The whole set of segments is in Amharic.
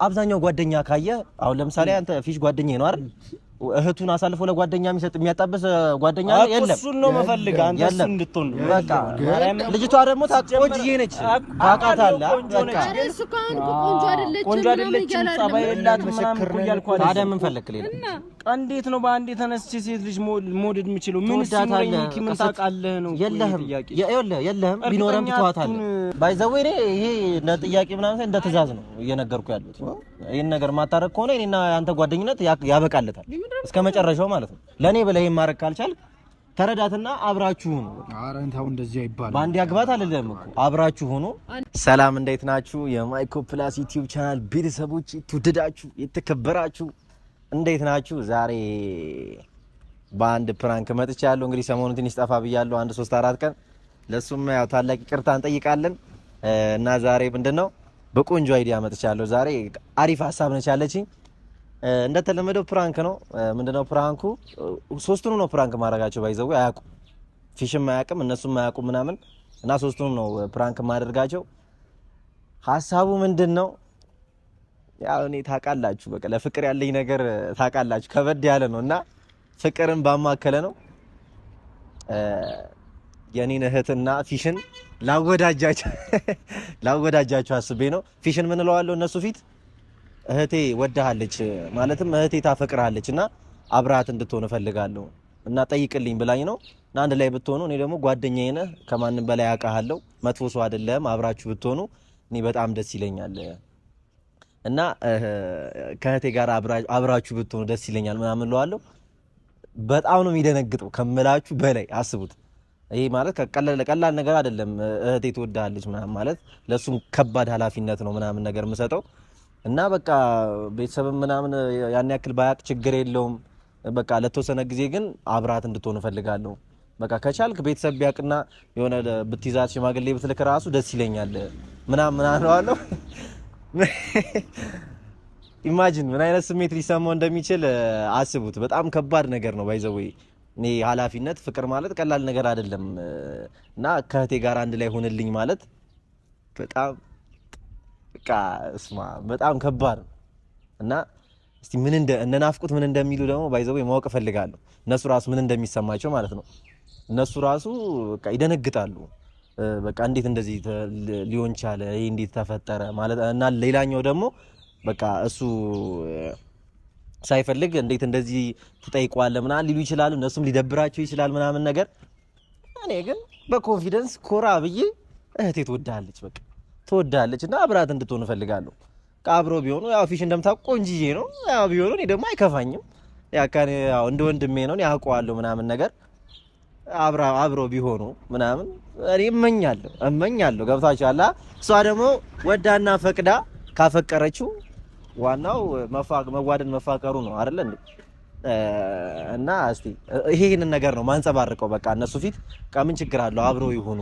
አብዛኛው ጓደኛ ካየ አሁን ለምሳሌ አንተ ፊሽ ጓደኛዬ ነው አይደል እህቱን አሳልፎ ለጓደኛ የሚሰጥ የሚያጣበስ ጓደኛ የለም እሱን ነው መፈልግ አንተ እሱ እንድትሆን ነው በቃ ልጅቷ ደግሞ ታቆጅዬ ነች ታውቃታለህ በቃ ቆንጆ አይደለችም ጸባይ የላትም ምናምን እኮ እያልኩ አይደል ታዲያ ምን ፈለክ ሌላ እንዴት ነው በአንዴ ተነስቼ ሴት ልጅ መውደድ የምችለው ምን ሲኖረኝ ምን ታውቃለህ ነው የለህም ቢኖርም ትተዋታለህ ባይዘው እኔ ይሄ ለጥያቄ ምናምን እንደ ትእዛዝ ነው እየነገርኩ ያሉት ይሄን ነገር ማታረቅ ከሆነ እኔና አንተ ጓደኝነት ያበቃለታል እስከ መጨረሻው ማለት ነው ለኔ ብለህ ማረክ ካልቻል ተረዳትና አብራችሁ ሁኑ ኧረ እንታው እንደዚህ አይባልም ባንዲ አግባት አይደለም እኮ አብራችሁ ሁኑ ሰላም እንዴት ናችሁ የማይኮ ፕላስ ዩቲዩብ ቻናል ቤተሰቦች ትውደዳችሁ የተከበራችሁ እንዴት ናችሁ ዛሬ ባንድ ፕራንክ መጥቻለሁ እንግዲህ ሰሞኑን ትንሽ ጠፋ ብያለሁ 1 3 4 ቀን ለሱም ያው ታላቅ ይቅርታ እንጠይቃለን እና ዛሬ ምንድነው በቆንጆ አይዲያ መጥቻለሁ ዛሬ አሪፍ ሐሳብ ነች ያለችኝ እንደተለመደው ፕራንክ ነው ምንድነው ፕራንኩ ሶስቱንም ነው ፕራንክ ማድረጋቸው ባይዘው አያውቁ ፊሽም አያውቅም እነሱም አያውቁም ምናምን እና ሶስቱንም ነው ፕራንክ ማድረጋቸው ሐሳቡ ምንድነው ያው እኔ ታውቃላችሁ በቃ ለፍቅር ያለኝ ነገር ታውቃላችሁ ከበድ ያለ ነውና ፍቅርን ባማከለ ነው የኔን እህትና ፊሽን ላወዳጃቸው አስቤ ነው ፊሽን ምን እለዋለሁ እነሱ ፊት እህቴ ወዳሃለች ማለትም እህቴ ታፈቅራለችና አብራት እንድትሆን ፈልጋለሁ እና ጠይቅልኝ ብላኝ ነው እና አንድ ላይ ብትሆኑ እኔ ደግሞ ጓደኛዬ ነህ ከማንም በላይ አውቃለሁ መጥፎ ሰው አይደለም አብራችሁ ብትሆኑ እኔ በጣም ደስ ይለኛል እና ከእህቴ ጋር አብራችሁ ብትሆኑ ደስ ይለኛል ምናምን እለዋለሁ በጣም ነው የሚደነግጠው ከመላችሁ በላይ አስቡት ይሄ ማለት ቀላል ነገር አይደለም እህቴ ትወዳለች ምናምን ማለት ለሱም ከባድ ኃላፊነት ነው ምናምን ነገር የምሰጠው እና በቃ ቤተሰብ ምናምን ያን ያክል ባያቅ ችግር የለውም በቃ ለተወሰነ ጊዜ ግን አብራት እንድትሆን ፈልጋለሁ በቃ ከቻልክ ቤተሰብ ቢያቅና የሆነ ብትይዛት ሽማግሌ ብትልክ ራሱ ደስ ይለኛል ምናምን አለው ኢማጂን ምን አይነት ስሜት ሊሰማው እንደሚችል አስቡት በጣም ከባድ ነገር ነው ባይዘው እኔ ኃላፊነት ፍቅር ማለት ቀላል ነገር አይደለም እና ከእህቴ ጋር አንድ ላይ ሆነልኝ ማለት በጣም በቃ እስማ በጣም ከባድ እና እስቲ ምን እንደናፍቁት ምን እንደሚሉ ደግሞ ባይዘው ማወቅ ፈልጋለሁ እነሱ ራሱ ምን እንደሚሰማቸው ማለት ነው እነሱ ራሱ በቃ ይደነግጣሉ በቃ እንዴት እንደዚህ ሊሆን ቻለ ይሄ እንዴት ተፈጠረ ማለት እና ሌላኛው ደግሞ በቃ እሱ ሳይፈልግ እንዴት እንደዚህ ትጠይቋለህ ምናምን ሊሉ ይችላሉ እነሱም ሊደብራቸው ይችላል ምናምን ነገር እኔ ግን በኮንፊደንስ ኮራ ብዬ እህቴ ትወዳለች በቃ ትወዳለች እና አብራት እንድትሆን ፈልጋለሁ አብሮ ቢሆኑ ያው ፊሽ እንደምታውቁ ቆንጂዬ ነው ያው ቢሆኑ እኔ ደግሞ አይከፋኝም ያካኔ ያው እንደ ወንድሜ ነው ያውቀዋለሁ ምናምን ነገር አብሮ ቢሆኑ ምናምን እኔ እመኛለሁ ገብታችኋል እሷ ደግሞ ወዳና ፈቅዳ ካፈቀረችው ዋናው መዋደድ መፋቀሩ ነው አይደል እንዴ እና እስቲ ይሄንን ነገር ነው ማንጸባርቀው በቃ እነሱ ፊት ምን ችግር አለው አብሮ ይሆኑ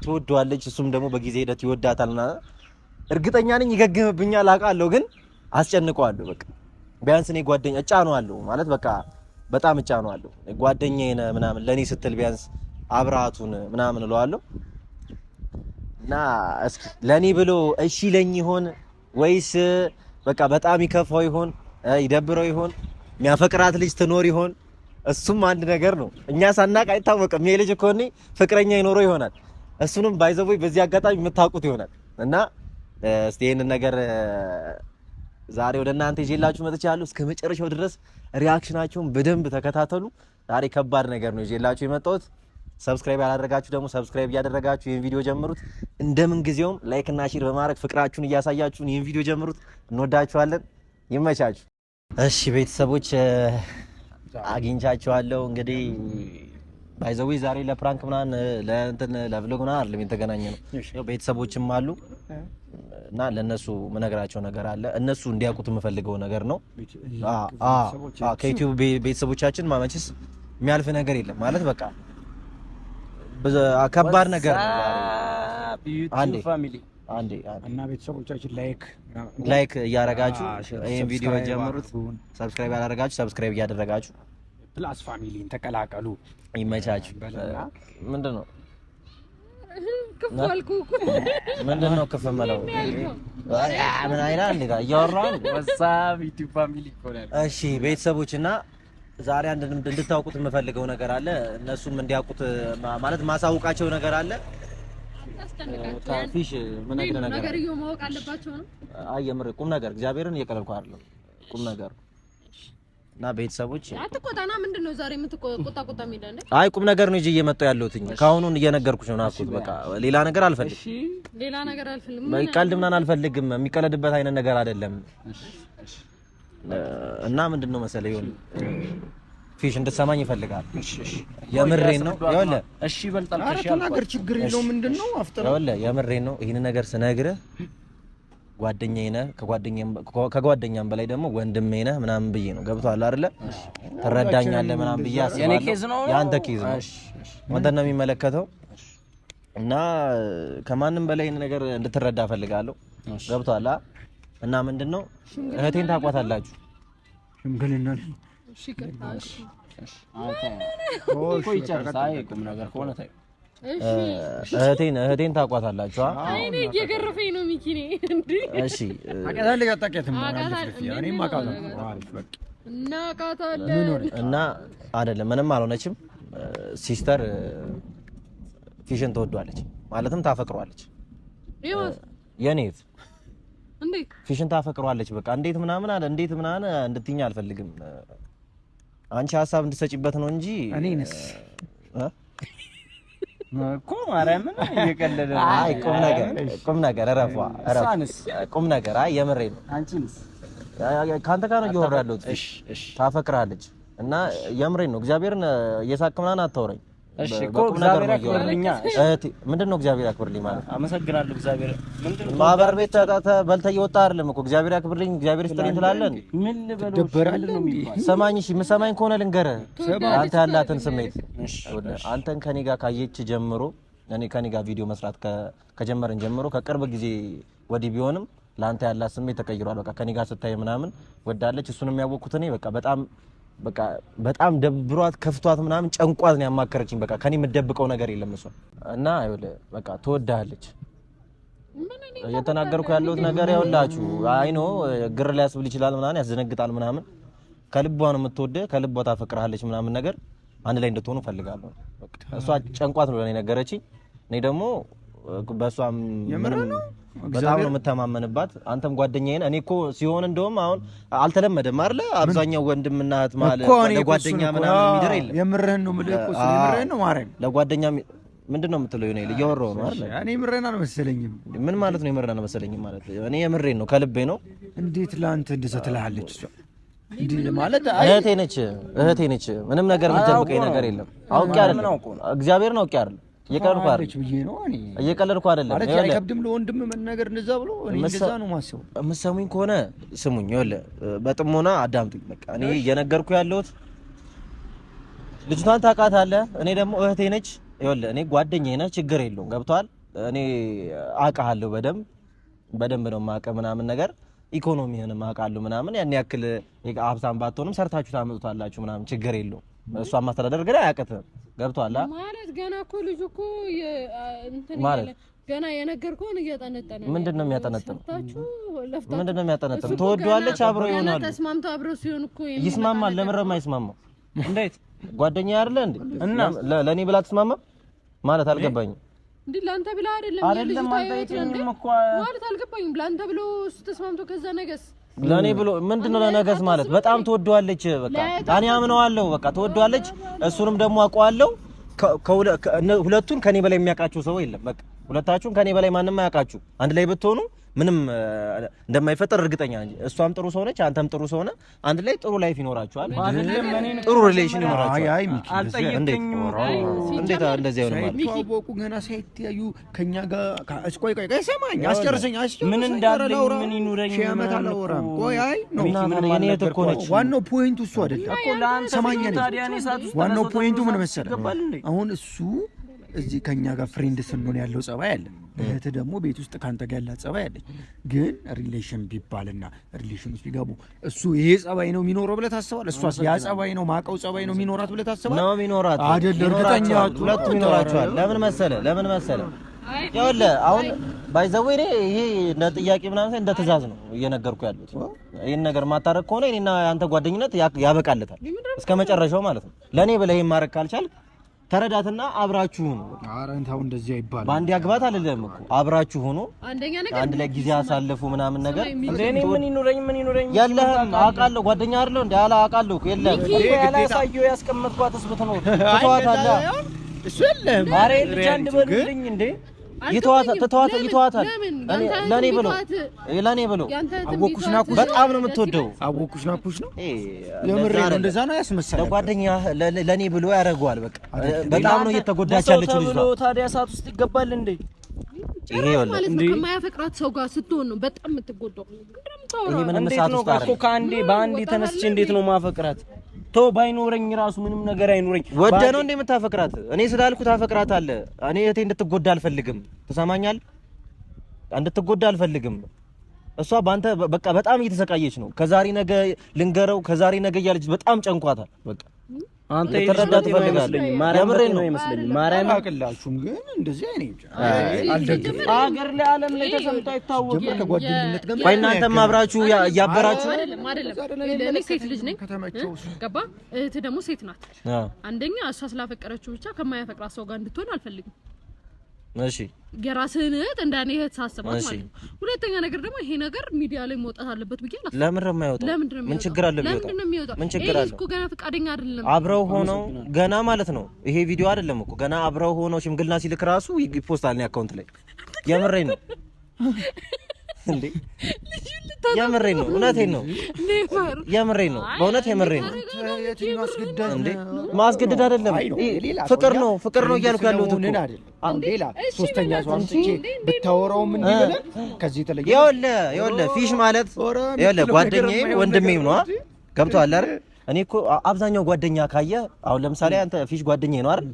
ትወደዋለች እሱም ደግሞ በጊዜ ሂደት ይወዳታልና እርግጠኛ ነኝ ይገግምብኛል አውቃለሁ ግን አስጨንቀዋለሁ በቃ ቢያንስ እኔ ጓደኛ እጫነዋለሁ ማለት በቃ በጣም እጫነዋለሁ ጓደኛዬ ነህ ምናምን ለኔ ስትል ቢያንስ አብራቱን ምናምን እለዋለሁ እና እስኪ ለኔ ብሎ እሺ ለኝ ይሆን ወይስ በቃ በጣም ይከፋው ይሆን ይደብረው ይሆን የሚያፈቅራት ልጅ ትኖር ይሆን እሱም አንድ ነገር ነው እኛ ሳናቅ አይታወቅም ይሄ ልጅ እኮ እኔ ፍቅረኛ ይኖረው ይሆናል እሱንም ባይዘውይ በዚህ አጋጣሚ የምታውቁት ይሆናል እና እስቲ ይሄንን ነገር ዛሬ ወደ እናንተ ይዤላችሁ መጥቻለሁ እስከ መጨረሻው ድረስ ሪአክሽናቸውን በደንብ ተከታተሉ ዛሬ ከባድ ነገር ነው ይዤላችሁ የመጣሁት ሰብስክራይብ ያላደረጋችሁ ደግሞ ሰብስክራይብ ያደረጋችሁ ይሄን ቪዲዮ ጀምሩት እንደምን ጊዜውም ላይክ እና ሼር በማድረግ ፍቅራችሁን እያሳያችሁ ይሄን ቪዲዮ ጀምሩት እንወዳችኋለን ይመቻችሁ እሺ ቤተሰቦች አግኝቻችኋለሁ እንግዲህ ባይዘው ዛሬ ለፕራንክ ምናን ለእንትን ለቭሎግ ምናን አይደለም የተገናኘ ነው ያው ቤተሰቦችም አሉ እና ለነሱ መነግራቸው ነገር አለ እነሱ እንዲያውቁት የምፈልገው ነገር ነው ከዩቲዩብ ቤተሰቦቻችን ማመችስ የሚያልፍ ነገር የለም ማለት በቃ ከባድ ነገር ነው አንዴ ፋሚሊ አንዴ እና ቤተሰቦቻችን ላይክ እያደረጋችሁ ይሄን ቪዲዮ ጀምሩት ሰብስክራይብ ያላደረጋችሁ ሰብስክራይብ እያደረጋችሁ ፕላስ ፋሚሊን ተቀላቀሉ ይመቻችሁ ምንድነው ክፋልኩ ምንድነው ከፈመለው ምን አይና እንዴ ያወራን ወሳብ ዩቲዩብ ፋሚሊ ይቆላል። እሺ ቤተሰቦችና ዛሬ አንድ እንድታውቁት የምፈልገው ነገር አለ። እነሱም እንዲያውቁት ማለት ማሳውቃቸው ነገር አለ። ታፊሽ ምን ነገር ማወቅ አለባቸው ነው። አይ የምር ቁም ነገር እግዚአብሔርን እየቀለልኩ አይደለም ቁም ነገር እና ቤተሰቦች አትቆጣና ምንድነው ዛሬ የምትቆጣ የሚለው እንዴ? አይ ቁም ነገር ነው እየመጣሁ ያለሁትኝ ካሁኑን እየነገርኩሽ ነው ናፍቁት በቃ ሌላ ነገር አልፈልግም። እሺ ሌላ ነገር አልፈልግም። ቀልድ ምናምን አልፈልግም። የሚቀለድበት አይነት ነገር አይደለም። እና ምንድነው መሰለኝ ይሁን ፊሽ እንድትሰማኝ ይፈልጋል። እሺ የምሬን ነው ይኸውልህ። እሺ በልጣል ከሽ ነገር ችግር የለው ምንድነው አፍጥራ ይኸውልህ የምሬን ነው። ይሄን ነገር ስነግርህ ጓደኛዬ ነህ፣ ከጓደኛም በላይ ደግሞ ወንድሜ ነህ ምናምን ብዬ ነው። ገብቶሃል አይደለ? ትረዳኛለህ ምናምን ብዬ አስባለሁ። የኔ ኬዝ ነው ያንተ ኬዝ ነው። አንተ ነው የሚመለከተው እና ከማንም በላይ ይሄን ነገር እንድትረዳ ፈልጋለሁ። ገብቶሃል? እና ምንድነው እህቴን ታቋታላችሁ ሽምግልና እሺ ከታሽ ቆይ ጨርሳ ቁም ነገር ከሆነ ታይ እህቴን ታቋታላችሁ። አይኔ እየገረፈኝ ነው ሚኪ ነኝ እንዴ? እሺ አቀታለህ ያጣቀተም እኔም አቃለሁ። አሪፍ በቃ እና አይደለም ምንም አልሆነችም። ሲስተር ፊሽን ትወዷለች ማለትም ታፈቅሯለች። የኔት እንዴት ፊሽን ታፈቅሯለች። በቃ እንዴት ምናምን እንድትኛ አልፈልግም። አንቺ ሐሳብ እንድትሰጪበት ነው እንጂ እኔንስ እኮ ማርያምን እየቀለደ ነው። አይ ቁም ነገር እረፏ ቁም ነገር አይ የምሬን ነው። አንቺንስ ካንተ ጋር ነው እያወራለሁ። እሺ ታፈቅራለች እና የምሬን ነው። እግዚአብሔርን እየሳቅምናን አታውረኝ። እሺ እኮ እግዚአብሔር ያክብርልኛ። እህቴ ምንድነው እግዚአብሔር ያክብርልኝ ማለት? አመሰግናለሁ እግዚአብሔር። ምንድነው ማህበር ቤት በልተህ እየወጣህ አይደለም እኮ እግዚአብሔር ያክብርልኝ እግዚአብሔር ይስጥልኝ ትላለህ እንዴ? ምን ልበለው ነው የሚባል? ሰማኝ። እሺ የምሰማኝ ከሆነ ልንገርህ አንተ ያላትን ስሜት አንተን ከኔ ጋር ካየች ጀምሮ እኔ ከኔ ጋር ቪዲዮ መስራት ከጀመርን ጀምሮ ከቅርብ ጊዜ ወዲህ ቢሆንም ለአንተ ያላት ስሜት ተቀይሯል። በቃ ከኔ ጋር ስታይ ምናምን ወዳለች። እሱንም ያወቅኩት እኔ በጣም ደብሯት ከፍቷት ምናምን ጨንቋት ነው ያማከረችኝ። በቃ ከኔ የምደብቀው ነገር የለም እሷ እና ይኸውልህ በቃ ትወዳለች። እየተናገርኩ ያለሁት ነገር ያውላችሁ አይኖ ግር ሊያስብል ይችላል ምናምን ያስደነግጣል ምናምን። ከልቧ ነው የምትወደው ከልቧ ታፈቅራለች ምናምን ነገር አንድ ላይ እንድትሆኑ ፈልጋለሁ። በቃ እሷ ጨንቋት ነው ለኔ ነገረችኝ። እኔ ደግሞ በሷም በጣም ነው የምተማመንባት። አንተም ጓደኛዬ ነህ። እኔ እኮ ሲሆን እንደውም አሁን አልተለመደም አይደል? አብዛኛው ወንድምና እህት ማለት ለጓደኛ ምናምን የሚደር የለም። የምርህን ነው የምልህ እኮ የምርህን ነው ማርያም። ለጓደኛ ምንድነው የምትለው? እኔ እያወራሁ ነው አይደል? እኔ የምርህን አልመሰለኝም። ምን ማለት ነው የምርህን አልመሰለኝም ማለት? እኔ የምሬን ነው ከልቤ ነው። እንዴት ላንተ እንደዛ ትልሃለች እሷ? እንዴ ማለት እህቴ ነች። ምንም ነገር የምትደብቀኝ ነገር የለም። አውቄ አይደለም እግዚአብሔርን አውቄ አይደለም እየቀለድኩ አይደለም። ማለት አይከብድም ለወንድም መናገር እንደዛ ብሎ እኔ እንደዛ ነው ማሰው። የምትሰሙኝ ከሆነ ስሙኝ። ይኸውልህ በጥሞና አዳምጡኝ። በቃ እኔ እየነገርኩ ያለሁት ልጅቷን ታውቃታለህ። እኔ ደግሞ እህቴ ነች። ይኸውልህ እኔ ጓደኛዬ ነህ፣ ችግር የለውም ገብቶሃል። እኔ አውቃለሁ በደንብ ነው የማውቅህ ምናምን ነገር ኢኮኖሚህንም አውቃለሁ ምናምን። ያን ያክል ሀብታም ባትሆንም ሰርታችሁ ታመጡታላችሁ ምናምን ችግር የለውም። እሷን ማስተዳደር ግን አያውቅትም። ገብቶሃል ማለት ገና እኮ ልጅ እኮ እንትን ማለት ገና የነገርኩህን እያጠነጠነ ምንድነው የሚያጠነጥነው? ምንድነው የሚያጠነጥነው? ትወደዋለች፣ አብረው ይሆናሉ። ተስማምተው አብረው ሲሆን እኮ ይስማማል። ለምን የማይስማማው? እንዴት ጓደኛ አይደለ እንዴ? እና ለኔ ብላ ተስማማ ማለት አልገባኝም። እንዴ ላንተ ብላ አይደለም አልጠይቀኝም እኮ ማለት አልገባኝም። ላንተ ብሎ ተስማምቶ ከዛ ነገስ ለኔ ብሎ ምንድነው ለነገስ ማለት? በጣም ትወደዋለች። በቃ እኔ አምነዋለሁ። በቃ ትወደዋለች። እሱንም ደግሞ አውቀዋለሁ። ሁለቱን ከኔ በላይ የሚያውቃችሁ ሰው የለም። በቃ ሁለታችሁን ከኔ በላይ ማንም አያውቃችሁ። አንድ ላይ ብትሆኑ ምንም እንደማይፈጠር እርግጠኛ ነኝ። እሷም ጥሩ ሰው ነች፣ አንተም ጥሩ ሰው ነህ። አንድ ላይ ጥሩ ላይፍ ይኖራችኋል፣ ጥሩ ሪሌሽን ይኖራችኋል። አይ ሚኪ አልጠየቀኝም። እንዴት እንደዚህ አይሆንም ማለት ታወቁ ገና ሳይተያዩ ከኛ ጋር ቆይ ሰማኝ፣ አስጨርሰኝ። ምን እንዳለኝ ምን ይኑረኝ ሺዓመት አላወራም። ቆይ አይ ነው የኔ እህት እኮ ነች። ዋናው ፖይንቱ እሱ አይደለም። ሰማኝ ነኝ። ዋናው ፖይንቱ ምን መሰለህ? አሁን እሱ እዚህ ከኛ ጋር ፍሬንድ ስንሆን ያለው ጸባይ አለ። እህት ደግሞ ቤት ውስጥ ካንተ ጋር ያላት ጸባይ አለች። ግን ሪሌሽን ቢባልና ሪሌሽን ውስጥ ቢገቡ እሱ ይሄ ጸባይ ነው የሚኖረው ብለህ ታስባለህ? እሷስ ያ ጸባይ ነው ማቀው ጸባይ ነው የሚኖራት ብለህ ታስባለህ? ነው የሚኖራት አይደል? እርግጠኛ ሁለቱም ይኖራቸዋል። ለምን መሰለህ ይኸውልህ አሁን ባይዘው ይሄ እንደ ጥያቄ ምናምን እንደ ትእዛዝ ነው እየነገርኩ ያሉት። ይሄን ነገር ማታረቅ ከሆነ እኔና አንተ ጓደኝነት ያበቃለታል እስከመጨረሻው ማለት ነው። ለኔ ብለህ ይሄን ማረቅ ካልቻልክ ተረዳትና አብራችሁ ሁኑ። ኧረ እንታው እንደዚህ አይባልም። ባንዲ አግባት አይደለም እኮ አብራችሁ ሁኑ። አንድ ላይ ጊዜ አሳልፉ ምናምን ነገር እኔ ምን ይኖረኝ የለህም። አውቃለሁ ጓደኛ አይደለሁ እንዴ? አውቃለሁ እኮ የለህም። ያላሳየው ያስቀመጥኳትስ ብትኖር ትተዋታለህ። እሱ የለህም። ኧረ ልጅ አንድ በሉልኝ እንዴ ይተዋታል። ለኔ ብሎ አወኩሽ ናኩሽ በጣም ነው የምትወደው። አወኩሽ ናኩሽ ነው የምሬ ነው። እንደዛ ነው ያስመሰለው። ለጓደኛ ለኔ ብሎ ያደርገዋል። በቃ በጣም ነው እየተጎዳች ያለችው ልጅ ነው። ታዲያ ሰዓት ውስጥ ይገባል እንዴ? ይሄ ወላ እንዴ ከማያፈቅራት ሰው ጋር ስትሆን ነው በጣም የምትጎዳው። ይሄ ምንም ሰዓት ውስጥ እኮ በአንዴ ተነስቼ እንዴት ነው ማፈቅራት? ባይኖረኝ ራሱ ምንም ነገር አይኖረኝ። ወደ ነው እንደ የምታፈቅራት እኔ ስላልኩ ታፈቅራታለህ። እኔ እህቴ እንድትጎዳ አልፈልግም። ትሰማኛለህ? እንድትጎዳ አልፈልግም። እሷ ባንተ በቃ በጣም እየተሰቃየች ነው። ከዛሬ ነገ ልንገረው፣ ከዛሬ ነገ እያለች በጣም ጨንቋታል። በቃ አንተ ተረዳት ትፈልጋለህ? ማርያም ነው ይመስለኝ። ማርያም አቅላችሁም ግን እንደዚህ አይኔ አልደግም። አገር ላይ ዓለም ላይ ተሰምቶ አይታወቅም። ጀመር ከጓደኝነት ጋር ቆይ እናንተም አብራችሁ ያበራችሁ አይደለም። እኔ ሴት ልጅ ነኝ ገባ። እህት ደግሞ ሴት ናት። አንደኛ እሷ ስላፈቀረችው ብቻ ከማያፈቅራት ሰው ጋር እንድትሆን አልፈልግም። እሺ የራስህን እህት እንደኔ እህት ሳስባት ማለት ነው። ሁለተኛ ነገር ደግሞ ይሄ ነገር ሚዲያ ላይ መውጣት አለበት ብዬ አላስብም። ለምን የማይወጣው? ምን ችግር አለ ቢወጣ? ምን ችግር አለ? እኮ ገና ፈቃደኛ አይደለም። አብረው ሆነው ገና ማለት ነው። ይሄ ቪዲዮ አይደለም እኮ ገና አብረው ሆነው ሽምግልና ሲልክ ራሱ ይፖስታል ነው አካውንት ላይ። የምሬን ነው እንዴ? የምሬን ነው። እውነቴን ነው። የምሬን ነው። በእውነት የምሬን ነው። እንዴ ማስገደድ አይደለም። ፍቅር ነው እያልኩ ያለሁት እኮ ሌላ ሶስተኛ ሰው አምጥቼ ብታወራው ምን ይበላል? ከዚህ ተለየ ይኸውልህ ፊሽ ማለት ይኸውልህ ጓደኛዬም ወንድሜም ነው። ገብቶሃል አይደል? እኔ እኮ አብዛኛው ጓደኛ ካየ አሁን ለምሳሌ አንተ ፊሽ ጓደኛዬ ነው አይደል?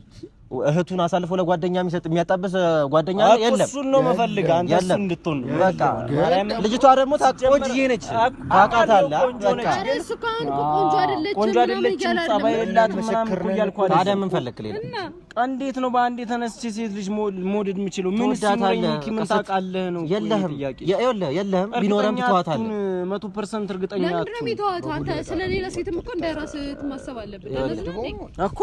እህቱን አሳልፎ ለጓደኛ የሚሰጥ የሚያጣበስ ጓደኛ የለም። እሱን ነው መፈልግ አንተ እሱ እንድትሆን በቃ። ልጅቷ ደግሞ ቆንጆዬ ነች ታውቃታለህ። በቃ ቆንጆ አይደለችም፣ ጸባይ የላትም ምናምን እኮ እያልኩ አይደል? ታዲያ ምን ፈለክ ሌላ? እንዴት ነው በአንዴ ተነስቼ ሴት ልጅ መውደድ የምችለው? ምን ሲኖረኝ ምን ታውቃለህ ነው? የለህም ቢኖርም ትተዋታለህ። 100% እርግጠኛ ነኝ። ለምን ይተዋቱ? አንተ ስለሌላ ሴትም እኮ እንደራስህ ማሰብ አለብህ እኮ።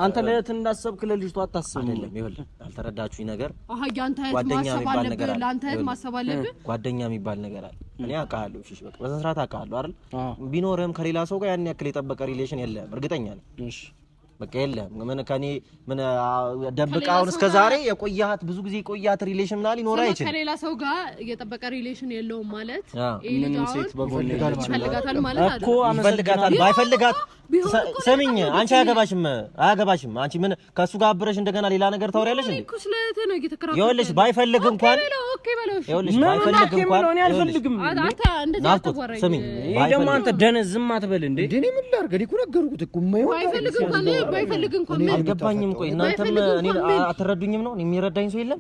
አንተ ለእህት እንዳሰብክ ለልጅቷ አታስብ። አይደለም ይኸውልህ፣ አልተረዳችሁኝ ነገር። ጓደኛ የሚባል ነገር አለ። አንተ እህት ማሰብ አለብህ። ጓደኛ የሚባል ነገር አለ። እኔ አውቃለሁ። እሺ በቃ በስነ ስርዓት አውቃለሁ አይደል? ቢኖርም ከሌላ ሰው ጋር ያን ያክል የጠበቀ ሪሌሽን የለህም፣ እርግጠኛ ነኝ። እሺ በቃ የለም። ምን ከኔ ምን ደብቃውን እስከ ዛሬ የቆያት ብዙ ጊዜ የቆያት ሪሌሽን ምናምን ሊኖር አይችልም። ከሌላ ሰው ጋር የጠበቀ ሪሌሽን የለውም ማለት ምንም ሴት በጎን ይፈልጋታል ማለት አይደል? እኮ ይፈልጋታል። ባይፈልጋት ሰሚኝ፣ አንቺ አያገባሽም። አንቺ ምን ከሱ ጋር አብረሽ እንደገና ሌላ ነገር ታወሪያለሽ እንዴ? እኮ ስለእህቴ ነው እየተከራከረ። ይኸውልሽ ባይፈልግ እንኳን ይኸውልሽ ባይፈልግ እንኳን እኔ አልፈልግም። አንተ እንደዚህ አትወራኝ። ሰሚኝ፣ ይሄ ደግሞ አንተ ደነዝ ዝም አትበል እንዴ? እኔ ምን ላድርግ? እኔ እኮ ነገርኩት እኮ ባይፈልግ እንኳን አልገባኝም። ቆይ እናንተም እኔ አትረዱኝም ነው? የሚረዳኝ ሰው የለም?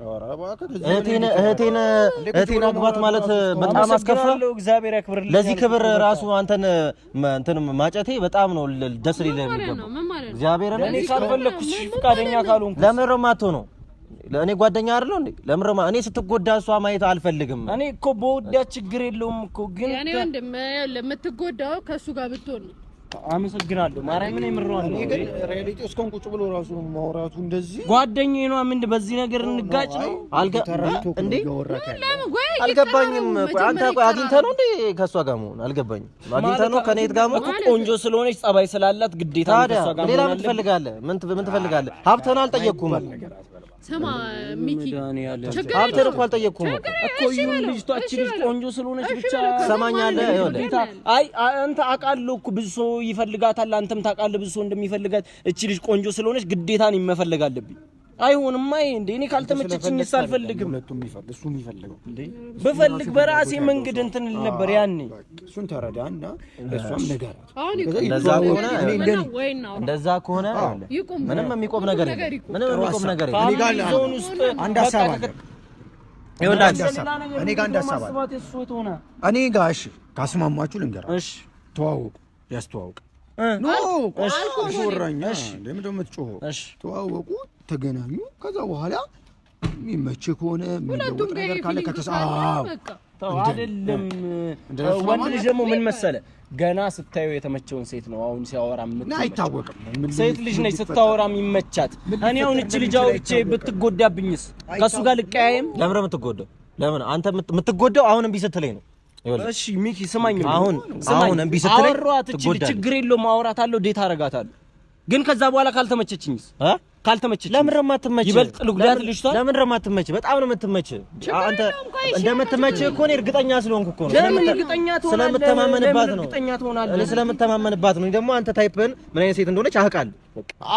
እህቴን አግባት ማለት በጣም አስከፋለሁ። እግዚአብሔር ያክብርልኝ። ለዚህ ክብር ራሱ አንተን እንትን ማጨቴ በጣም ነው ደስ ሊል የሚገባው። እግዚአብሔር እኔ ካልፈለኩሽ ፈቃደኛ ካልሆንኩ ለምን ነው የማትሆነው? እኔ ጓደኛ አይደለሁ እንዴ? ለምን እኔ ስትጎዳ እሷ ማየት አልፈልግም። እኔ እኮ በወዳት ችግር የለውም እኮ ግን ያኔ ወንድም ለምትጎዳው ከሱ ጋር ብትሆን ነው። አመሰግናለሁ ማርያምን የምረዋል። እኔ ግን ሪያሊቲ እስካሁን ቁጭ ብሎ ራሱ ማውራቱ እንደዚህ ጓደኛዬ ነው። ምን በዚህ ነገር እንጋጭ ነው እንዴ? አልገባኝም። አንተ አግኝተህ ነው እንዴ ከሷ ጋር መሆን? አልገባኝም። አግኝተህ ነው ከኔት ጋር መሆን? ቆንጆ ስለሆነች ጸባይ ስላላት ግዴታ ነው ከሷ ጋር መሆን። ሌላ ምን ትፈልጋለህ? ምን ትፈልጋለህ? ሀብተን አልጠየቅኩም። ሰማ ሚኪ ሀብተን እኮ አልጠየቅኩም እኮ ይሁን ልጅቷ እቺ ልጅ ቆንጆ ስለሆነች ብቻ ሰማኛለህ። ይኸውልህ አይ አንተ አውቃለሁ እኮ ብዙ ሰው ይፈልጋታል። አንተም ታውቃለህ ብዙ ሰው እንደሚፈልጋት። እቺ ልጅ ቆንጆ ስለሆነች ግዴታ ነው መፈለግ አለብኝ። አይሆንማ እንዴ? እኔ ካልተመቸችኝ አልፈልግም። እሱ የሚፈልገው እንዴ በፈልግ በራሴ መንገድ እንትን ነበር ያኔ። እሱን ተረዳና እሷም ነገራት። እንደዛ ከሆነ ምንም የሚቆም ነገር የለም። እኔ ጋር አንድ ሀሳብ አለ። እኔ ጋር አንድ ሀሳብ አለ። እኔ ጋር እሺ ካስማማችሁ ልንገራችሁ። እሺ ተዋወቁ። ያስተዋውቅ ኖ ቆራኛ እንደምትጮኸው ተዋወቁ፣ ተገናኙ። ከዛ በኋላ የሚመችህ ከሆነ የሚለወጥ ነገር ካለ ከተሳው ተው አይደለም። ወንድ ልጅ ደግሞ ምን መሰለህ ገና ስታየው የተመቸውን ሴት ነው አሁን ሲያወራ አይታወቅም። ሴት ልጅ ነች ስታወራ የሚመቻት። እኔ አሁን እቺ ልጅ አውርቼ ብትጎዳብኝስ ከሱ ጋር ልቀያየም? ለምን ነው የምትጎዳው? ለምን አንተ የምትጎዳው አሁን እምቢ ስትለኝ ነው። እሺ ሚኪ ስማኝ፣ አሁን እምቢ ስትለኝ ችግር የለውም አወራታለሁ፣ ዴት አደርጋታለሁ። ግን ከዛ በኋላ ካልተመቸችኝስ ካልተመቸች ለምን ረማትመች ይበልጥ ልጉዳት ልጅቷ ለምን ረማትመች? በጣም ነው የምትመች። አንተ እንደምትመች እኮ ነው እርግጠኛ ስለሆንኩ እኮ ነው። ለምን እርግጠኛ ትሆናለህ? ስለምተማመንባት ነው። እርግጠኛ ትሆናለህ? እኔ ስለምተማመንባት ነው። ደግሞ አንተ ታይፕን ምን አይነት ሴት እንደሆነች አውቃለሁ።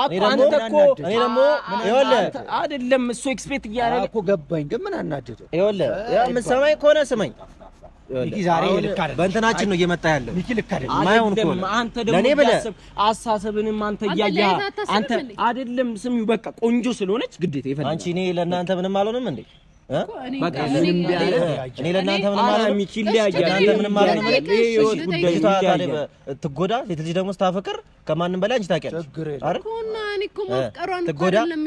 እኔ ደግሞ ይኸውልህ አይደለም እሱ ኤክስፔክት እያደረገ እኮ ገባኝ። ግን ምን አናደደ? ይኸውልህ የምትሰማኝ ከሆነ ስማኝ። ሚኪ ዛሬ ልክ አይደለም። በእንትናችን ነው እየመጣ ያለው። ሚኪ ልክ አይደለም። ማይሆን እኮ አንተ ደግሞ ያሰብ አሳሰብንም አንተ ያያ አንተ አይደለም ስሚው በቃ ቆንጆ ስለሆነች ግዴታ ይፈልጋል። አንቺ እኔ ለእናንተ ምንም አልሆንም እንዴ? በቃ እኔ ለእናንተ ምንም አልሆንም። ሚኪ ለእናንተ ምንም አልሆንም። ይሄ ጉዳይ ትጎዳ። ሴት ልጅ ደግሞ ስታፈቅር ከማንም በላይ አንቺ ታውቂያለሽ አይደል? ኮና እኔ እኮ ማፍቀሯን አይደለም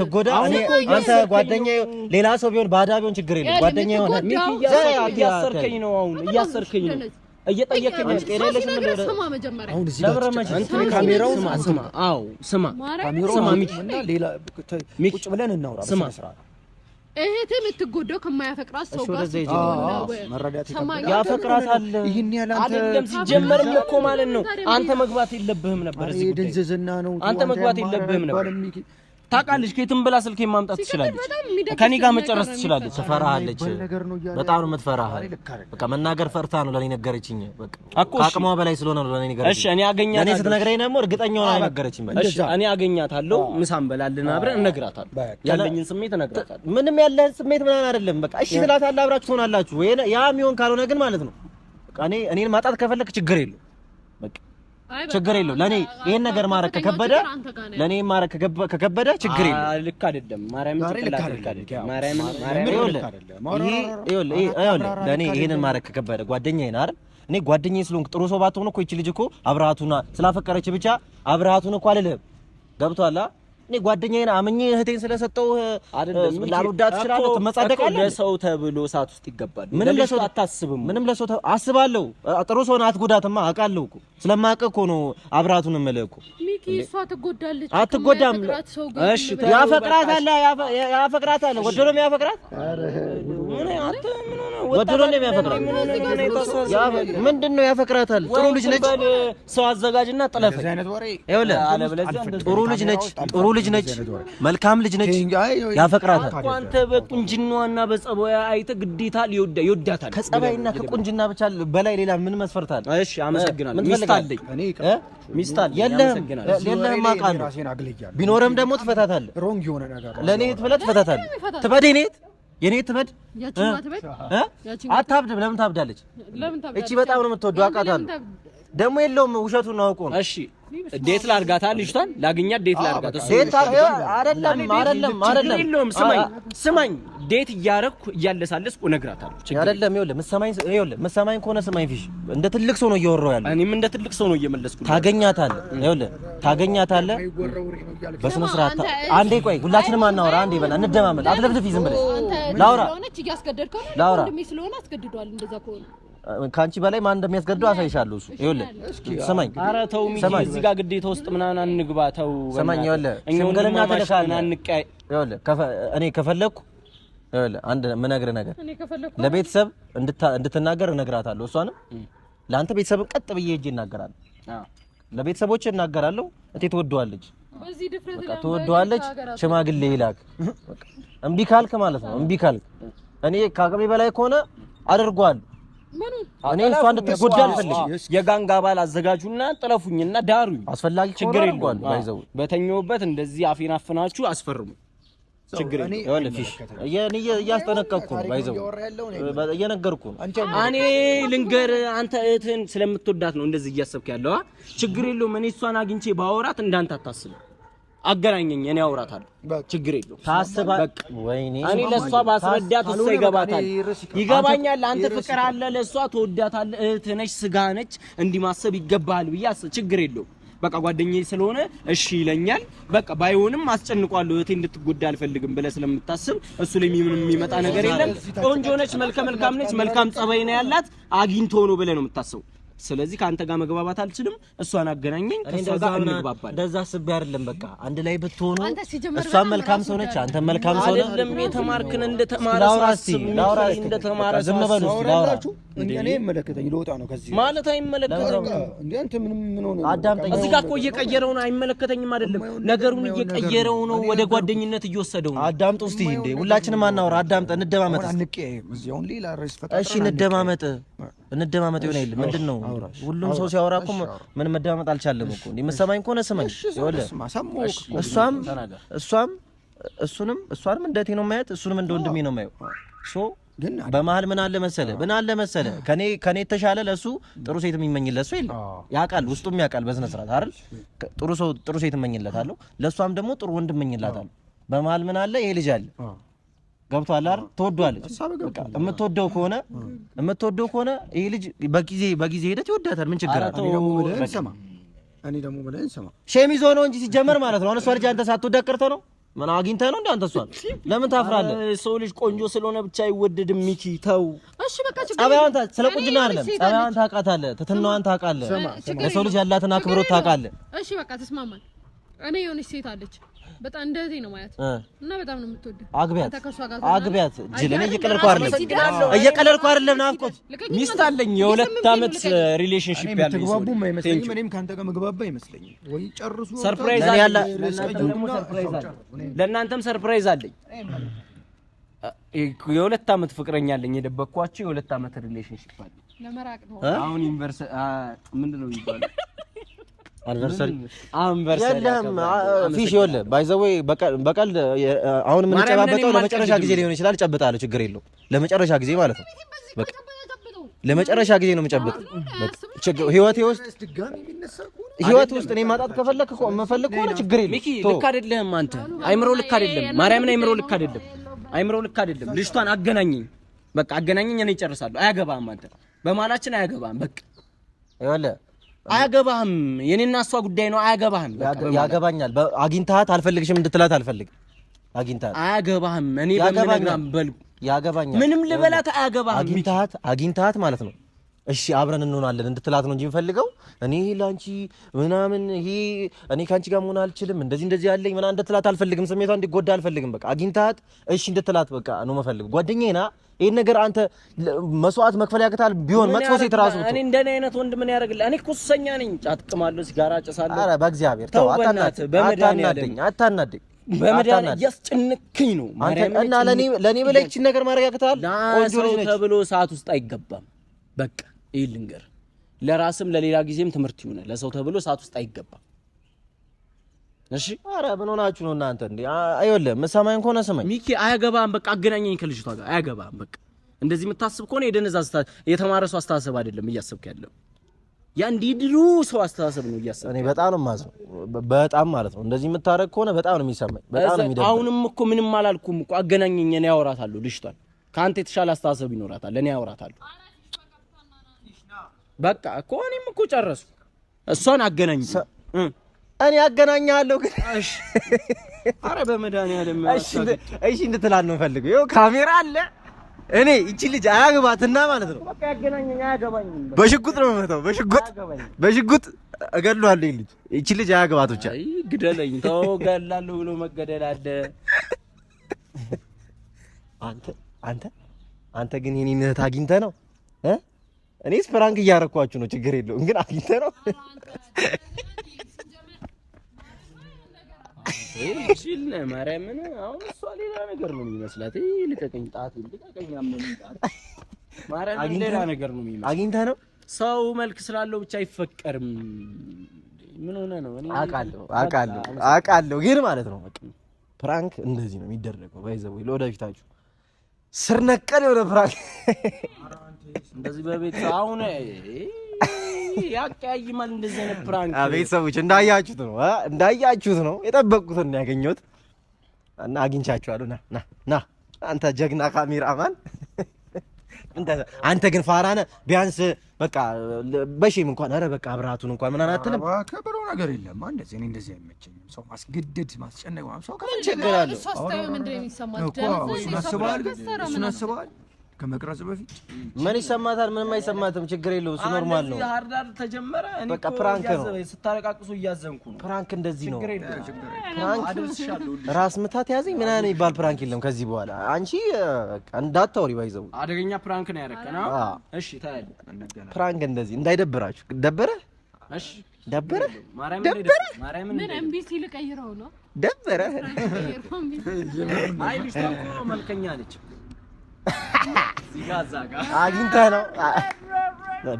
ትጎዳ። እኔ አንተ ጓደኛዬ ሌላ ሰው ቢሆን ባዳ ቢሆን ችግር የለም። ጓደኛዬ ሆነ ሚኪ እያሰርከኝ ነው። አሁን እያሰርከኝ ነው። እየጠየቀኝ ነው። ስማ መጀመሪያ አሁን እዚህ ጋር እንትን ካሜራው ስማ። አዎ ስማ ሚኪ እና ሌላ ቁጭ ብለን እናውራ። ስማ እህቴ የምትጎዳው ከማያፈቅራት ሰው ጋር መረዳት ያፈቅራታል። ይሄን ያለ አንተ አይደለም ሲጀመርም እኮ ማለት ነው። አንተ መግባት የለብህም ነበር እዚህ ጉዳይ። ድንዝዝና ነው። አንተ መግባት የለብህም ነበር። ታውቃለች፣ ከየትም ብላ ስልኬን ማምጣት ትችላለች፣ ከኔ ጋር መጨረስ ትችላለች። ትፈራሃለች፣ በጣም ነው የምትፈራህ። በቃ መናገር ፈርታ ነው ለኔ ነገረችኝ። በቃ ከአቅሟ በላይ ስለሆነ ነው ለኔ ነገረችኝ። እሺ እኔ አገኛታለሁ። ለኔ ስትነግረኝ ደግሞ እርግጠኛ ሆና ነገረችኝ። እሺ እኔ አገኛታለሁ፣ ምሳ እንበላለን አብረን፣ እነግራታለሁ፣ ያለኝን ስሜት እነግራታለሁ። ምንም ያለህን ስሜት ምናምን አይደለም። በቃ እሺ ትላታለህ፣ አብራችሁ ትሆናላችሁ። ወይ ያ የሚሆን ካልሆነ ግን ማለት ነው በቃ እኔን ማጣት ከፈለክ ችግር የለው፣ በቃ ችግር የለው። ለኔ ይሄን ነገር ማረክ ከከበደ ለኔ ማረክ ከከበደ ችግር የለው። ልክ አይደለም። ማርያም ልክ አይደለም። ማርያም ለኔ ይሄንን ማረክ ከከበደ ጓደኛዬ ነህ አይደል? እኔ ጓደኛዬ ስለሆንክ ጥሩ ሰው ባትሆን እኮ እቺ ልጅ እኮ አብራቱና ስላፈቀረች ብቻ አብራቱን እኮ አልልህም። ገብቶሃል? እኔ ጓደኛዬን አምኜ እህቴን ስለሰጠው ላልወዳት እችላለሁ። ትመጻደቃለህ። ለሰው ተብሎ እሳት ውስጥ ይገባል። ምንም ለሰው አታስብም። ምንም ለሰው አስባለሁ። ጥሩ ሰው ናት። አትጎዳትማ። አውቃለሁ እኮ ስለማውቅ እኮ ነው አብራቱን እምልህ እኮ። ሚኪ እሷ ትጎዳለች። አትጎዳም። እሺ ያፈቅራታል። ወዶ ነው የሚያፈቅራት። ወዶ ነው የሚያፈቅራት። ምንድነው ያፈቅራታል። ጥሩ ልጅ ነች። ሰው አዘጋጅና ጥለፍ። ይኸውልህ ጥሩ ልጅ ነች። ጥሩ ልጅ ነች። መልካም ልጅ ነች። ያፈቅራታል። አንተ በቁንጅናዋና በጸባያ አይተ ግዴታ ይወዳታል። ከጸባይና ከቁንጅና ብቻ በላይ ሌላ ምን መስፈርት አለ? እሺ አመሰግናለሁ። ሚስት አለኝ። የለህም አውቃለሁ። ቢኖርም ደግሞ ትፈታታለህ። ሮንግ የሆነ ነገር ለኔ ትፈታታለህ። ትበድ የኔ ትበድ አታብድ። ለምን ታብዳለች? እቺ በጣም ነው የምትወደው አውቃታለሁ። ደግሞ የለውም ውሸቱን ነው አውቆ ነው። እሺ ዴት ላድርጋታ ልጅቷን ላግኛት። ዴት ላድርጋት። እሱ ዴት አይደለም። ስማኝ ዴት እያረኩ እያለሳለስኩ እነግራታለሁ። አይደለም የምትሰማኝ ከሆነ ስማኝ። ፊሽ እንደ ትልቅ ሰው ነው እያወራው ያለው። እኔም እንደ ትልቅ ሰው ነው እየመለስኩ። ታገኛታለህ። በስነ ስርዓት አንዴ ቆይ፣ ሁላችንም አናወራ። አንዴ በላ እንደማመጥ አትለፍልፊ። ዝም ብለህ ላውራ። ላውራ ስለሆነ አስገድዷል። እንደዛ ከሆነ ካንቺ በላይ ማን እንደሚያስገድደው አሳይሻለሁ። እሱ ይኸውልህ ስማኝ። ኧረ ተው ሚኪ፣ እዚህ ጋር ግዴታ ውስጥ ምናምን አንግባ። ተው ስማኝ። ይኸውልህ ሽምግልና ተልካለህ። ይኸውልህ እኔ ከፈለኩ ይኸውልህ አንድ የምነግርህ ነገር ለቤተሰብ እንድትናገር እነግራታለሁ። እሷንም ለአንተ ቤተሰብን ቀጥ ብዬ ሄጄ እናገራለሁ። ለቤተሰቦች እናገራለሁ። እቴ ትወደዋለች፣ በቃ ትወደዋለች። ሽማግሌ ይላክ። በቃ እምቢ ካልክ ማለት ነው። እምቢ ካልክ እኔ ከአቅሜ በላይ ከሆነ አድርጓል። እኔ እሷ እንድትጎዳ አልፈልግም። የጋንግ አባል አዘጋጁና ጥለፉኝና ዳሩኝ። አስፈላጊ ችግር የለውም። ባይዘው በተኛውበት እንደዚህ አፌን አፍናችሁ አስፈርሙ። ችግር የለውም። ይኸውልህ ፊሽ እያስጠነቀቅኩ ነው። ባይዘው እየነገርኩ ነው። እኔ ልንገር፣ አንተ እህትን ስለምትወዳት ነው እንደዚህ እያሰብክ ያለው። ችግር የለውም። እኔ እሷን አግኝቼ ባወራት እንዳንተ አታስብ። አገናኘኝ፣ እኔ አውራታለሁ። ችግር የለውም። ታስባ ወይኔ እኔ ለሷ ባስረዳት እሷ ይገባታል። ይገባኛል። አንተ ፍቅር አለ ለሷ ትወዳታለህ። እህት ነች፣ ስጋ ነች። እንዲህ ማሰብ ይገባሃል ብዬ ችግር የለውም። በቃ ጓደኛዬ ስለሆነ እሺ ይለኛል። በቃ ባይሆንም አስጨንቋለሁ እህቴ እንድትጎዳ አልፈልግም ብለህ ስለምታስብ እሱ ላይ ምንም የሚመጣ ነገር የለም። ቆንጆ ነች፣ መልካም ነች፣ መልካም ጸባይ ነው ያላት፣ አግኝቶ ነው ብለህ ነው የምታስበው። ስለዚህ ከአንተ ጋር መግባባት አልችልም። እሷን አገናኘኝ፣ ከሷ ጋር እንግባባለን። እንደዛ አስቤ አይደለም። በቃ አንድ ላይ ብትሆኑ እሷን መልካም ሰው ነች፣ አንተ መልካም ሰው ነህ። አይደለም የተማርክን እንደተማረ ሳስብ እንደተማረ ዝም በሉ ላውራችሁ። እኔ መለከተኝ ልወጣ ነው ከዚህ ማለት አይመለከተኝም። እንዴ አንተ ምን ሆነ? አዳምጠኝ። እዚህ ጋር እኮ እየቀየረው ነው። አይመለከተኝም አይደለም፣ ነገሩን እየቀየረው ነው፣ ወደ ጓደኝነት እየወሰደው ነው። አዳምጡ እስቲ። እንዴ ሁላችንም አናወራ፣ አዳምጠን እንደማመጥ። እዚያውን ሌላ ርዕስ ፈጣ። እሺ እንደማመጥ ይሆነ አይደል? ምንድነው ሁሉም ሰው ሲያወራ እኮ ምን መደማመጥ አልቻለም እኮ። እንዴ መሰማኝ ከሆነ ስማኝ። እሷንም እንደቴ ነው ማየት፣ እሱንም እንደ ወንድሜ ነው ማየው። ሶ ግን በመሀል ምን አለ መሰለ ከኔ የተሻለ ለሱ ጥሩ ሴት የሚመኝለት ሰው የለም። ያውቃል፣ ውስጡም ያውቃል በስነ ስርዓት አይደል? ጥሩ ሴት እመኝለታለሁ፣ ለሷም ደግሞ ጥሩ ወንድ እመኝላታለሁ። በመሀል ምን አለ? ይሄ ልጅ አለ። ገብቷል አይደል? ትወዷለች። በቃ የምትወደው ከሆነ ይሄ ልጅ በጊዜ ሂደት ይወዳታል። ምን ችግር አለ? እኔ ደግሞ ብለህ ሰማ ሼም ይዞ ነው እንጂ ሲጀመር ማለት ነው። አሁን እሷ ልጅ አንተ ሳትወዳት ቀርተህ ነው? ምን አግኝተህ ነው እንዴ አንተ? እሷን ለምን ታፍራለህ? ሰው ልጅ ቆንጆ ስለሆነ ብቻ አይወደድም። ሚኪ ተው። እሺ በቃ ጸባይዋን ስለ ቁንጅና አይደለም፣ ጸባይዋን ታውቃታለህ፣ ትትናዋን ታውቃለህ፣ ለሰው ልጅ ያላትን አክብሮት ታውቃለህ። እሺ በቃ ተስማማን። እኔ የሆነች ሴት አለች በጣም እንደዚህ ነው ማለት እና በጣም ነው የምትወደው። አግቢያት ጅል። እኔ እየቀለድኩ አይደለም። ናፍቆት ሚስት አለኝ፣ የ2 ዓመት ሪሌሽንሺፕ ያለኝ ሰው እኔም ካንተ ጋር መግባባ አይመስለኝም ወይ? ጨርሱ። ሰርፕራይዝ ለእናንተም ሰርፕራይዝ አለኝ። የ2 ዓመት ፍቅረኛ አለኝ፣ የደበቅኳቸው የ2 ዓመት ሪሌሽንሺፕ አለኝ። ለመራቅ ነው አሁን ዩኒቨርሲቲ ምንድነው የሚባለው? አንቨርሰሪ የለም ፊሽ ይኸውልህ፣ ባይ ዘ ዌይ በቀል አሁን የምንጨባበጠው ለመጨረሻ ጊዜ ሊሆን ይችላል። ጨብጣለሁ፣ ችግር የለውም። ለመጨረሻ ጊዜ ማለት ነው። በቃ ለመጨረሻ ጊዜ ነው የምጨብጠው። በቃ ህይወት ውስጥ እኔ ማጣት ከፈለክ እኮ የምፈልግ ከሆነ ችግር የለም። ሚኪ ልክ አይደለም አንተ። አይምሮ ልክ አይደለም። ማርያምን አይምሮ ልክ አይደለም። ልጅቷን አገናኘኝ፣ በቃ አገናኘኝ፣ እኔ እጨርሳለሁ። አያገባህም አንተ፣ በመሀላችን አያገባህም። በቃ ይኸውልህ አያገባህም። የኔና እሷ ጉዳይ ነው። አያገባህም። ያገባኛል። አግኝታት አልፈልግሽም እንድትላት አልፈልግም። አግኝታት አያገባህም። እኔ በምነግራም በል ያገባኛል። ምንም ልበላት አያገባህም። አግኝታት ማለት ነው። እሺ አብረን እንሆናለን እንድትላት ነው እንጂ የምፈልገው እኔ ላንቺ ምናምን ይሄ እኔ ካንቺ ጋር መሆን አልችልም እንደዚህ ያለኝ ምናምን እንድትላት አልፈልግም። ስሜቷ እንዲጎዳ አልፈልግም። በቃ አግኝታት እሺ እንድትላት በቃ ነው የምፈልገው። ጓደኛዬ ና ይሄን ነገር አንተ መስዋዕት መክፈል ያቅታል ቢሆን መጥፎ ሴት ራሱ እኔ እንደኔ አይነት ወንድ ምን ያደርግልህ? እኔ እኮ ሱሰኛ ነኝ። ጫት ቅማለሁ፣ ሲጋራ ጨሳለሁ። ኧረ በእግዚአብሔር ተው፣ አታናደኝ። በመድኃኒዓለም እያስጨነቅኝ ነው አንተ እና ለኔ ብለህ ይህችን ነገር ማድረግ ያቅታል? ቆንጆ ልጅ ተብሎ ሰዓት ውስጥ አይገባም። በቃ ይሄ ልንገር፣ ለራስም ለሌላ ጊዜም ትምህርት ይሆናል። ለሰው ተብሎ ሰዓት ውስጥ አይገባም። እሺ ኧረ ምን ሆናችሁ ነው እናንተ እንዴ? አይወለም መሰማኝ ከሆነ ሰማኝ። ሚኪ አያገባም። በቃ አገናኘኝ ከልጅቷ ጋር። አያገባም። በቃ እንደዚህ የምታስብ ከሆነ የደነዛ የተማረ ሰው አስተሳሰብ አይደለም እያሰብክ ያለው፣ ያ እንዲህ ድሩ ሰው አስተሳሰብ ነው እያሰብክ። እኔ በጣም ነው የማዝነው፣ በጣም ማለት ነው። እንደዚህ የምታረግ ከሆነ በጣም ነው የሚሰማኝ፣ በጣም ነው የሚደብረኝ። አሁንም እኮ ምንም አላልኩም እኮ አገናኘኝ፣ እኔ አወራታለሁ። ልጅቷን ከአንተ የተሻለ አስተሳሰብ ይኖራታል፣ እኔ አወራታለሁ። በቃ እኮ እኔም እኮ ጨረስኩ። እሷን አገናኝ እኔ አገናኛለሁ ግን እሺ። አረ በመድኃኒዓለም እሺ እንድትላት ነው ፈልገው። ይኸው ካሜራ አለ። እኔ እቺ ልጅ አያግባትና ማለት ነው በቃ ያገናኘኝ። አያገባኝም። በሽጉጥ ነው የምመታው፣ በሽጉጥ እገድለዋለሁ። ልጅ እቺ ልጅ አያግባት ብቻ። አይ ግደለኝ፣ ተው ገላለሁ ብሎ መገደል አለ። አንተ ግን የኔነት አግኝተህ ነው እ እኔስ ፍራንክ እያረኳችሁ ነው፣ ችግር የለውም ግን አግኝተህ ነው። እሺል ማርያምን አሁን እሷ ሌላ ነገር ነው የሚመስላት። ልቀቀኝ፣ ጣት ልቀቀኝ፣ አመኝ ጣት ማርያምን ሌላ ነገር ነው የሚመስላት። አግኝተህ ነው። ሰው መልክ ስላለው ብቻ አይፈቀርም። ምን ሆነ ነው? እኔ አውቃለሁ ግን ማለት ነው በቃ ፕራንክ እንደዚህ ነው የሚደረገው። ባይዘው ለወደፊታችሁ ስር ነቀል የሆነ ፕራንክ እንደዚህ በቤት አሁን ያቀያይማል። እንደዚህ አይነት ፕራንክ ቤተሰቦች እንዳያችሁት ነው የጠበቁትን ያገኘሁት እና አግኝቻችኋለሁ። ና አንተ ጀግና ካሜራማን አንተ ግን ፋራ ነህ። ቢያንስ በቃ በሺም እንኳን ኧረ በቃ አብራቱን እንኳን ምን አናትልም። ከብሮ ነገር የለም። እንደዚህ እኔ እንደዚህ አይመቸኝም። ሰው ማስገደድ ማስጨነቅ ሰው ከምን ችግር አለው? እሱን አስበዋል ከመቅረጽ በፊት ምን ይሰማታል? ምንም አይሰማትም። ችግር የለውም። እሱ ኖርማል ነው። ሃርዳር ተጀመረ። እኔ በቃ ፕራንክ ነው። ስታረቃቅሱ እያዘንኩ ነው። ፕራንክ እንደዚህ ነው። ፕራንክ አድርሻለሁ። ራስ ምታት ያዘኝ ምናምን የሚባል ፕራንክ የለም ከዚህ በኋላ። አንቺ እንዳታወሪ ባይዘው አደገኛ ፕራንክ ነው ያደረከና። እሺ ታያለህ። ፕራንክ እንደዚህ እንዳይደብራችሁ። ደበረ? እሺ ደበረ? ማርያም ምን እምቢ ሲል ቀይረው ነው ደበረ? አይ ልጅ እኮ መልከኛ ነች። አግኝተህ ነው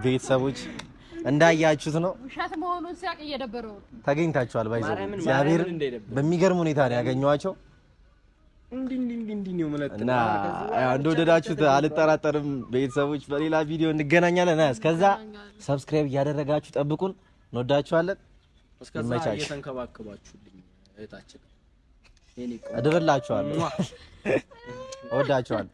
ቤተሰቦች እንዳያችሁት ነው። ውሸት መሆኑን ሲያቅ እየደበረው ተገኝታችኋል። ባይዘው እግዚአብሔር በሚገርም ሁኔታ ነው ያገኘኋቸው እና እንደወደዳችሁት አልጠራጠርም። ቤተሰቦች በሌላ ቪዲዮ እንገናኛለን። እስከዛ ሰብስክራይብ እያደረጋችሁ ጠብቁን። እንወዳችኋለን። እስከዛ እየተንከባከባችሁልኝ እህታችን እድርላችኋለሁ። እወዳችኋለሁ።